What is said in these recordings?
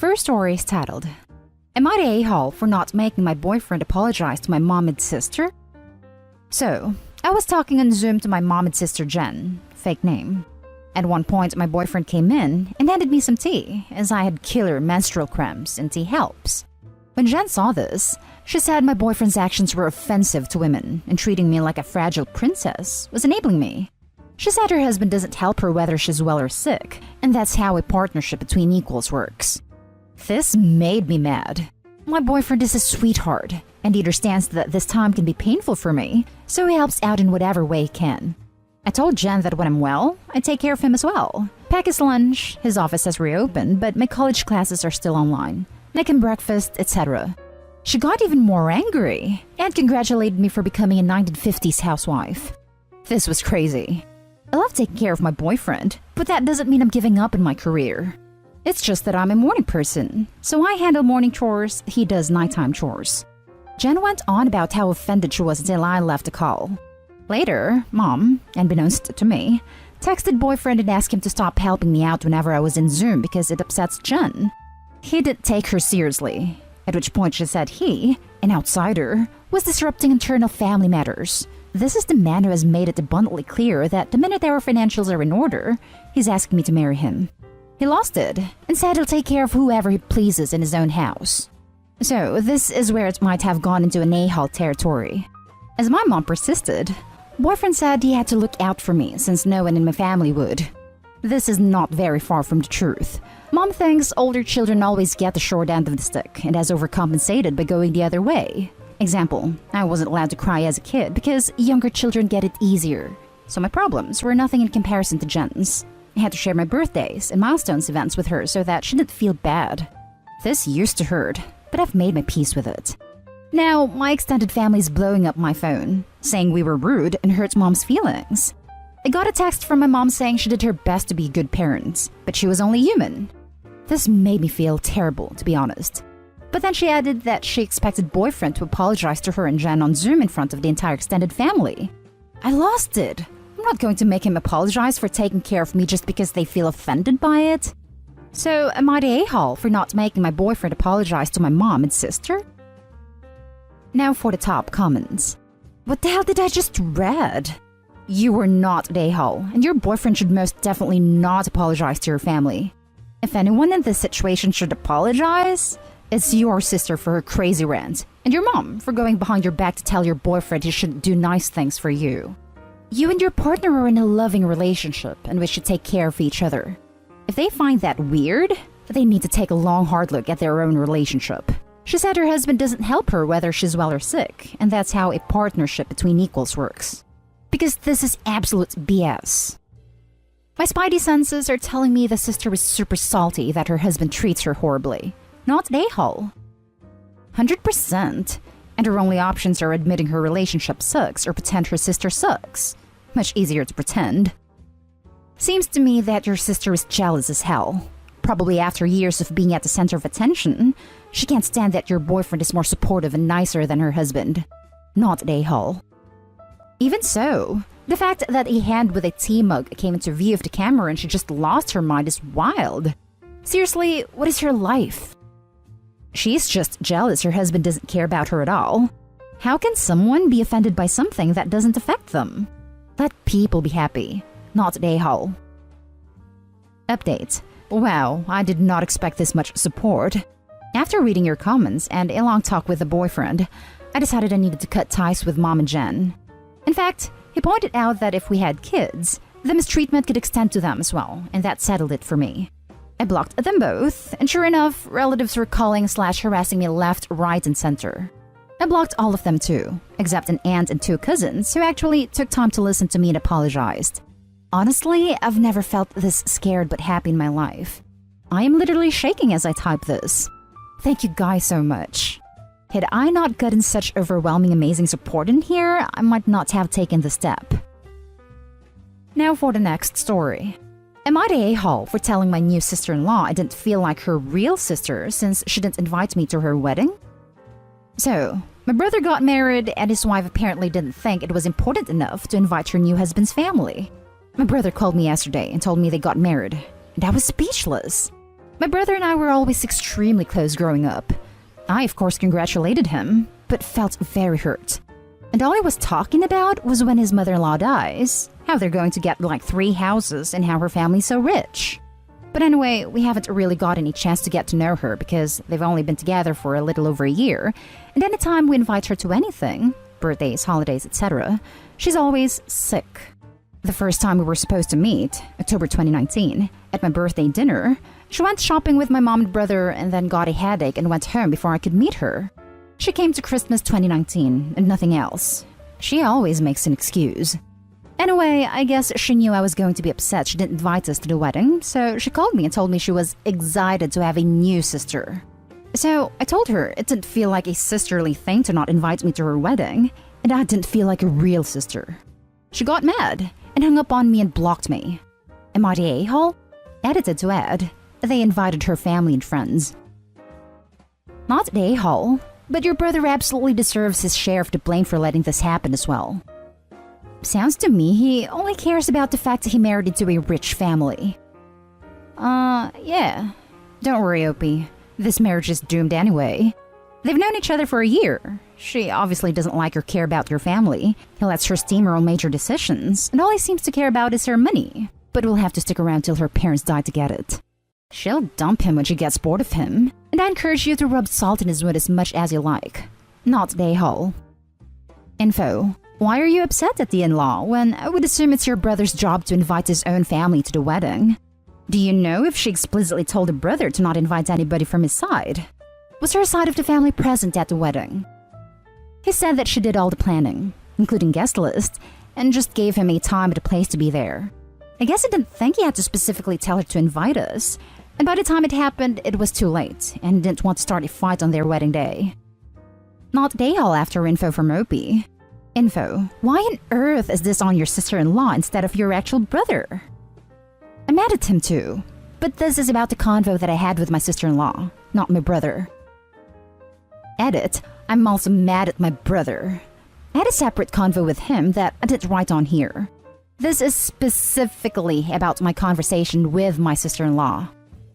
First story is titled, Am I the a-hole for not making my boyfriend apologize to my mom and sister? So, I was talking on Zoom to my mom and sister Jen, fake name. At one point, my boyfriend came in and handed me some tea, as I had killer menstrual cramps and tea helps. When Jen saw this, she said my boyfriend's actions were offensive to women and treating me like a fragile princess was enabling me. She said her husband doesn't help her whether she's well or sick, and that's how a partnership between equals works. This made me mad. My boyfriend is a sweetheart, and he understands that this time can be painful for me, so he helps out in whatever way he can. I told Jen that when I'm well, I take care of him as well. Pack his lunch, his office has reopened, but my college classes are still online. Make him breakfast, etc. She got even more angry and congratulated me for becoming a 1950s housewife. This was crazy. I love taking care of my boyfriend, but that doesn't mean I'm giving up in my career. It's just that I'm a morning person, so I handle morning chores, he does nighttime chores. Jen went on about how offended she was until I left the call. Later, Mom, unbeknownst to me, texted boyfriend and asked him to stop helping me out whenever I was in Zoom because it upsets Jen. He didn't take her seriously, at which point she said he, an outsider, was disrupting internal family matters. This is the man who has made it abundantly clear that the minute our financials are in order, he's asking me to marry him. He lost it and said he'll take care of whoever he pleases in his own house. So this is where it might have gone into an a-hole territory. As my mom persisted, boyfriend said he had to look out for me since no one in my family would. This is not very far from the truth. Mom thinks older children always get the short end of the stick and has overcompensated by going the other way. Example, I wasn't allowed to cry as a kid because younger children get it easier. So my problems were nothing in comparison to Jen's. I had to share my birthdays and milestones events with her so that she didn't feel bad. This used to hurt, but I've made my peace with it. Now, my extended family is blowing up my phone, saying we were rude and hurt Mom's feelings. I got a text from my mom saying she did her best to be good parents, but she was only human. This made me feel terrible, to be honest. But then she added that she expected boyfriend to apologize to her and Jen on Zoom in front of the entire extended family. I lost it. I'm not going to make him apologize for taking care of me just because they feel offended by it. So, am I the a-hole for not making my boyfriend apologize to my mom and sister? Now for the top comments. What the hell did I just read? You were not the a-hole, and your boyfriend should most definitely not apologize to your family. If anyone in this situation should apologize, it's your sister for her crazy rant, and your mom for going behind your back to tell your boyfriend he shouldn't do nice things for you. You and your partner are in a loving relationship and we should take care of each other. If they find that weird, they need to take a long hard look at their own relationship. She said her husband doesn't help her whether she's well or sick, and that's how a partnership between equals works. Because this is absolute BS. My spidey senses are telling me the sister is super salty that her husband treats her horribly. Not an a-hole. 100%. And her only options are admitting her relationship sucks or pretend her sister sucks. Much easier to pretend. Seems to me that your sister is jealous as hell. Probably after years of being at the center of attention, she can't stand that your boyfriend is more supportive and nicer than her husband. Not an a-hole. Even so, the fact that a hand with a tea mug came into view of the camera and she just lost her mind is wild. Seriously, what is her life? She's just jealous her husband doesn't care about her at all. How can someone be offended by something that doesn't affect them? Let people be happy, not an a-hole. Update. Wow, I did not expect this much support. After reading your comments and a long talk with the boyfriend, I decided I needed to cut ties with Mom and Jen. In fact, he pointed out that if we had kids, the mistreatment could extend to them as well, and that settled it for me. I blocked them both, and sure enough, relatives were calling/harassing me left, right, and center. I blocked all of them too, except an aunt and 2 cousins who actually took time to listen to me and apologized. Honestly, I've never felt this scared but happy in my life. I am literally shaking as I type this. Thank you guys so much. Had I not gotten such overwhelming amazing support in here, I might not have taken the step. Now for the next story. Am I the a-hole for telling my new sister-in-law I didn't feel like her real sister since she didn't invite me to her wedding? So, my brother got married and his wife apparently didn't think it was important enough to invite her new husband's family. My brother called me yesterday and told me they got married, and I was speechless. My brother and I were always extremely close growing up. I, of course, congratulated him, but felt very hurt. And all he was talking about was when his mother-in-law dies, how they're going to get like 3 houses and how her family's so rich. But anyway, we haven't really got any chance to get to know her because they've only been together for a little over a year, and anytime we invite her to anything, birthdays, holidays, etc., she's always sick. The first time we were supposed to meet, October 2019, at my birthday dinner, she went shopping with my mom and brother and then got a headache and went home before I could meet her. She came to Christmas 2019 and nothing else. She always makes an excuse. Anyway, I guess she knew I was going to be upset she didn't invite us to the wedding, so she called me and told me she was excited to have a new sister. So I told her it didn't feel like a sisterly thing to not invite me to her wedding, and I didn't feel like a real sister. She got mad and hung up on me and blocked me. Am I the a-hole? Edited to add, they invited her family and friends. Not the a-hole, but your brother absolutely deserves his share of the blame for letting this happen as well. Sounds to me he only cares about the fact that he married into a rich family. Yeah. Don't worry, Opie. This marriage is doomed anyway. They've known each other for a year. She obviously doesn't like or care about your family. He lets her steam her own major decisions, and all he seems to care about is her money. But we'll have to stick around till her parents die to get it. She'll dump him when she gets bored of him, and I encourage you to rub salt in his wound as much as you like. Not the a-hole. Info. Why are you upset at the in-law when I would assume it's your brother's job to invite his own family to the wedding? Do you know if she explicitly told her brother to not invite anybody from his side? Was her side of the family present at the wedding? He said that she did all the planning, including guest list, and just gave him a time and a place to be there. I guess he didn't think he had to specifically tell her to invite us, and by the time it happened, it was too late, and he didn't want to start a fight on their wedding day. Not day-hall after info from Opie. Info. Why on earth is this on your sister-in-law instead of your actual brother? I'm mad at him too, but this is about the convo that I had with my sister-in-law, not my brother. Edit. I'm also mad at my brother. I had a separate convo with him that I didn't write on here. This is specifically about my conversation with my sister-in-law.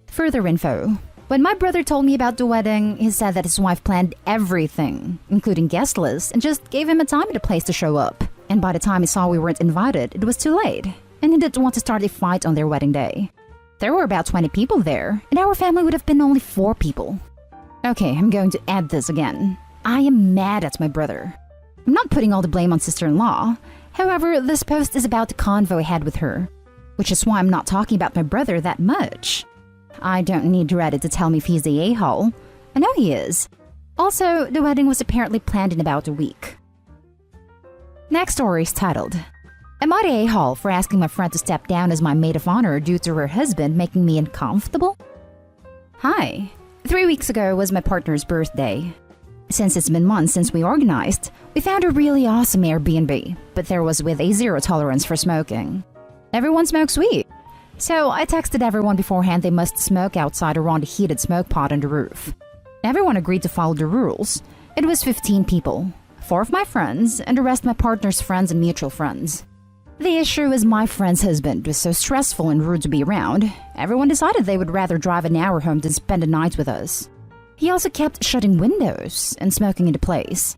Further info. When my brother told me about the wedding, he said that his wife planned everything, including guest lists, and just gave him a time and a place to show up. And by the time he saw we weren't invited, it was too late, and he didn't want to start a fight on their wedding day. There were about 20 people there, and our family would have been only 4 people. Okay, I'm going to add this again. I am mad at my brother. I'm not putting all the blame on sister-in-law. However, this post is about the convo I had with her, which is why I'm not talking about my brother that much. I don't need Reddit to tell me if he's the a-hole. I know he is. Also, the wedding was apparently planned in about a week. Next story is titled, Am I the a-hole for asking my friend to step down as my maid of honor due to her husband making me uncomfortable? Hi. 3 weeks ago was my partner's birthday. Since it's been months since we organized, we found a really awesome Airbnb, but there was with a zero tolerance for smoking. Everyone smokes weed. So I texted everyone beforehand they must smoke outside around a heated smoke pot on the roof. Everyone agreed to follow the rules. It was 15 people, 4 of my friends, and the rest my partner's friends and mutual friends. The issue is my friend's husband was so stressful and rude to be around, everyone decided they would rather drive an hour home than spend a night with us. He also kept shutting windows and smoking into place.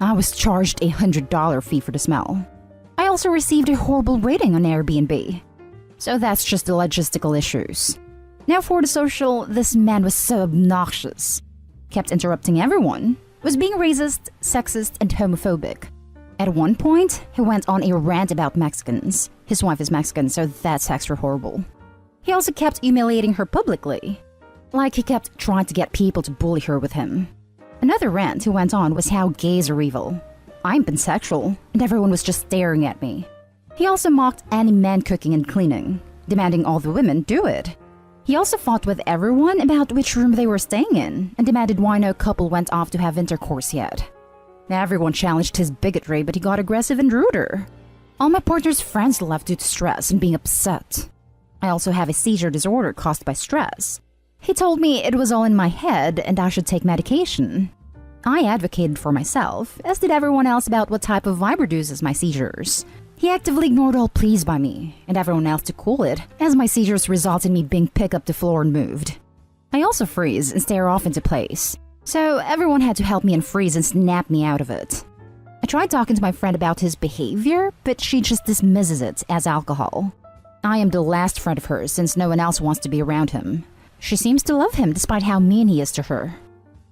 I was charged a $100 fee for the smell. I also received a horrible rating on Airbnb. So that's just the logistical issues. Now for the social, this man was so obnoxious. Kept interrupting everyone, was being racist, sexist, and homophobic. At one point, he went on a rant about Mexicans. His wife is Mexican, so that's extra horrible. He also kept humiliating her publicly. Like he kept trying to get people to bully her with him. Another rant he went on was how gays are evil. I'm pansexual, and everyone was just staring at me. He also mocked any man cooking and cleaning, demanding all the women do it. He also fought with everyone about which room they were staying in, and demanded why no couple went off to have intercourse yet. Everyone challenged his bigotry, but he got aggressive and ruder. All my partner's friends left due to stress and being upset. I also have a seizure disorder caused by stress. He told me it was all in my head and I should take medication. I advocated for myself, as did everyone else, about what type of vibe reduces my seizures. He actively ignored all pleas by me, and everyone else to cool it, as my seizures resulted in me being picked up the floor and moved. I also freeze and stare off into place, so everyone had to help me unfreeze and snap me out of it. I tried talking to my friend about his behavior, but she just dismisses it as alcohol. I am the last friend of hers since no one else wants to be around him. She seems to love him despite how mean he is to her.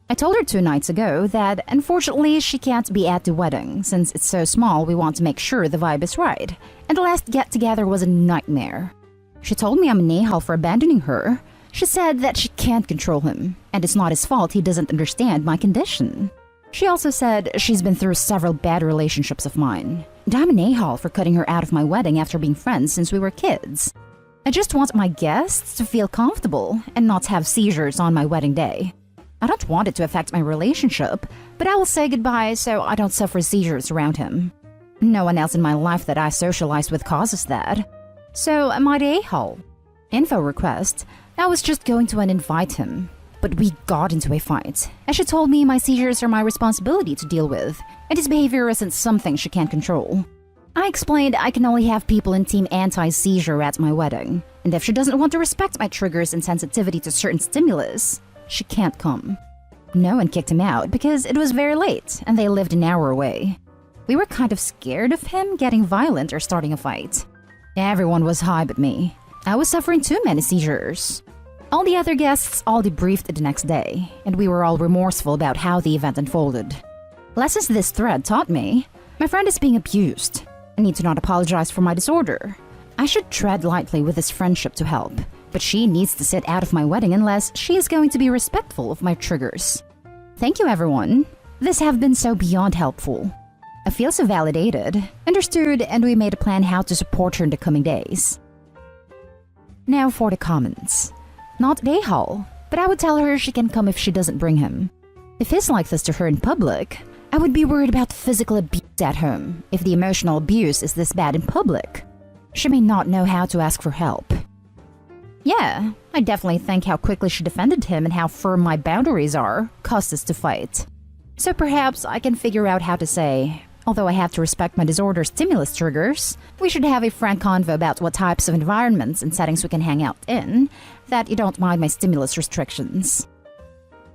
I told her 2 nights ago that unfortunately she can't be at the wedding since it's so small we want to make sure the vibe is right, and the last get-together was a nightmare. She told me I'm an a-hole for abandoning her. She said that she can't control him, and it's not his fault he doesn't understand my condition. She also said she's been through several bad relationships of mine, and I'm an a-hole for cutting her out of my wedding after being friends since we were kids. I just want my guests to feel comfortable and not have seizures on my wedding day. I don't want it to affect my relationship, but I will say goodbye so I don't suffer seizures around him. No one else in my life that I socialize with causes that. So am I the a-hole? Info request. I was just going to uninvite him, but we got into a fight, as she told me my seizures are my responsibility to deal with, and his behavior isn't something she can't control. I explained I can only have people in Team Anti-Seizure at my wedding, and if she doesn't want to respect my triggers and sensitivity to certain stimulus, she can't come. No one kicked him out because it was very late and they lived an hour away. We were kind of scared of him getting violent or starting a fight. Everyone was high but me. I was suffering too many seizures. All the other guests all debriefed the next day, and we were all remorseful about how the event unfolded. Lessons this thread taught me: my friend is being abused. I need to not apologize for my disorder. I should tread lightly with this friendship to help, but she needs to sit out of my wedding unless she is going to be respectful of my triggers. Thank you, everyone. This have been so beyond helpful. I feel so validated, understood, and we made a plan how to support her in the coming days. Now for the comments. Not a-hole, but I would tell her she can come if she doesn't bring him. If he's like this to her in public, I would be worried about physical abuse at home if the emotional abuse is this bad in public. She may not know how to ask for help. Yeah, I definitely think how quickly she defended him and how firm my boundaries are caused us to fight. So perhaps I can figure out how to say, although I have to respect my disorder stimulus triggers, we should have a frank convo about what types of environments and settings we can hang out in, that you don't mind my stimulus restrictions.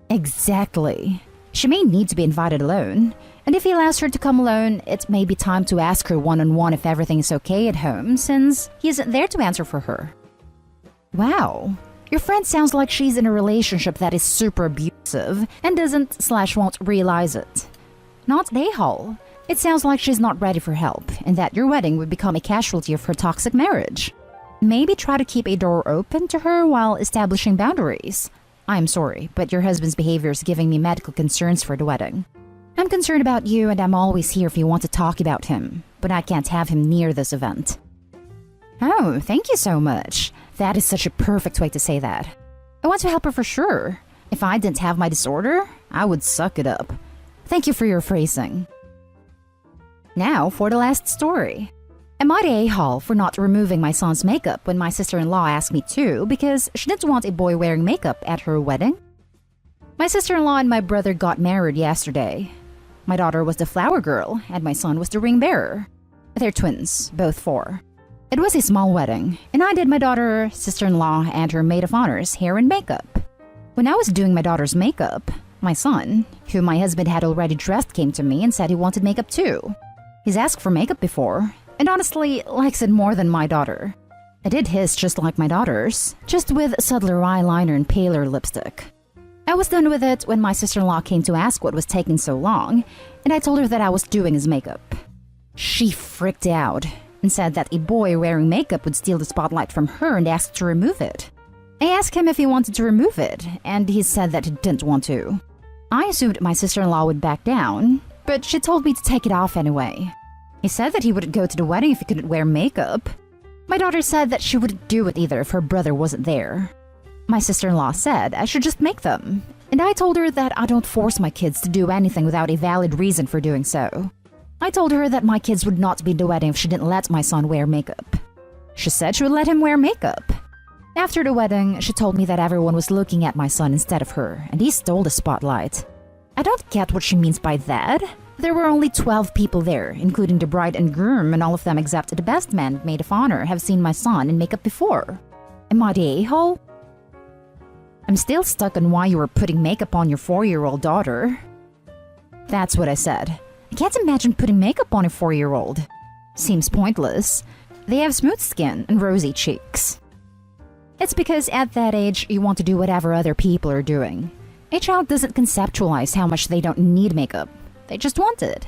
Exactly. She may need to be invited alone, and if he allows her to come alone, it may be time to ask her one-on-one if everything is okay at home, since he isn't there to answer for her. Wow, your friend sounds like she's in a relationship that is super abusive and doesn't/won't realize it. Not a-hole. It sounds like she's not ready for help, and that your wedding would become a casualty of her toxic marriage. Maybe try to keep a door open to her while establishing boundaries. I'm sorry, but your husband's behavior is giving me medical concerns for the wedding. I'm concerned about you and I'm always here if you want to talk about him, but I can't have him near this event. Oh, thank you so much. That is such a perfect way to say that. I want to help her for sure. If I didn't have my disorder, I would suck it up. Thank you for your phrasing. Now for the last story. Am I the a-hole for not removing my son's makeup when my sister-in-law asked me to because she didn't want a boy wearing makeup at her wedding? My sister-in-law and my brother got married yesterday. My daughter was the flower girl and my son was the ring bearer. They're twins, both 4. It was a small wedding, and I did my daughter, sister-in-law, and her maid of honor's hair and makeup. When I was doing my daughter's makeup, my son, who my husband had already dressed, came to me and said he wanted makeup too. He's asked for makeup before, and honestly likes it more than my daughter. I did his just like my daughter's, just with subtler eyeliner and paler lipstick. I was done with it when my sister-in-law came to ask what was taking so long, and I told her that I was doing his makeup. She freaked out and said that a boy wearing makeup would steal the spotlight from her and asked to remove it. I asked him if he wanted to remove it, and he said that he didn't want to. I assumed my sister-in-law would back down, but she told me to take it off anyway. He said that he wouldn't go to the wedding if he couldn't wear makeup. My daughter said that she wouldn't do it either if her brother wasn't there. My sister-in-law said I should just make them, and I told her that I don't force my kids to do anything without a valid reason for doing so. I told her that my kids would not be at the wedding if she didn't let my son wear makeup. She said she would let him wear makeup. After the wedding, she told me that everyone was looking at my son instead of her, and he stole the spotlight. I don't get what she means by that. There were only 12 people there, including the bride and groom, and all of them except the best man and maid of honor have seen my son in makeup before. Am I the a-hole? I'm still stuck on why you were putting makeup on your 4-year-old daughter. That's what I said. I can't imagine putting makeup on a 4-year-old. Seems pointless. They have smooth skin and rosy cheeks. It's because at that age, you want to do whatever other people are doing. A child doesn't conceptualize how much they don't need makeup. They just want it.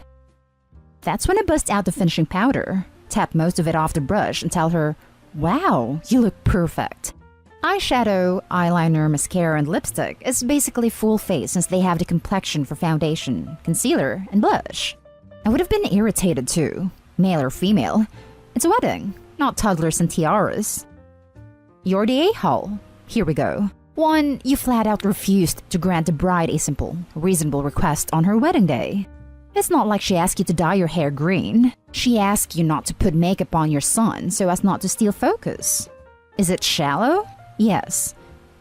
That's when I bust out the finishing powder, tap most of it off the brush and tell her, "Wow, you look perfect." Eyeshadow, eyeliner, mascara, and lipstick is basically full face since they have the complexion for foundation, concealer, and blush. I would have been irritated too, male or female. It's a wedding, not toddlers and tiaras. You're the a-hole. Here we go. 1. You flat out refused to grant the bride a simple, reasonable request on her wedding day. It's not like she asked you to dye your hair green. She asked you not to put makeup on your son so as not to steal focus. Is it shallow? Yes.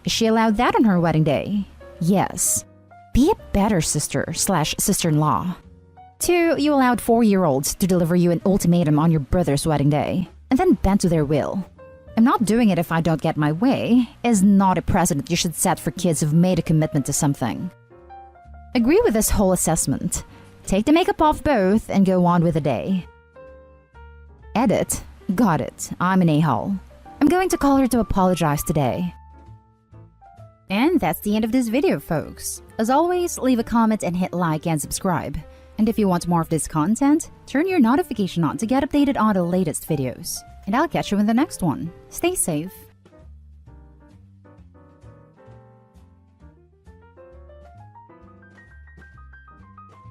Is she allowed that on her wedding day? Yes. Be a better sister/sister-in-law. 2. You allowed 4-year-olds to deliver you an ultimatum on your brother's wedding day, and then bend to their will. "I'm not doing it if I don't get my way" is not a precedent you should set for kids who've made a commitment to something. Agree with this whole assessment. Take the makeup off both and go on with the day. Edit. Got it. I'm an a-hole. I'm going to call her to apologize today. And that's the end of this video, folks. As always, leave a comment and hit like and subscribe. And if you want more of this content, turn your notification on to get updated on the latest videos. And I'll catch you in the next one. Stay safe.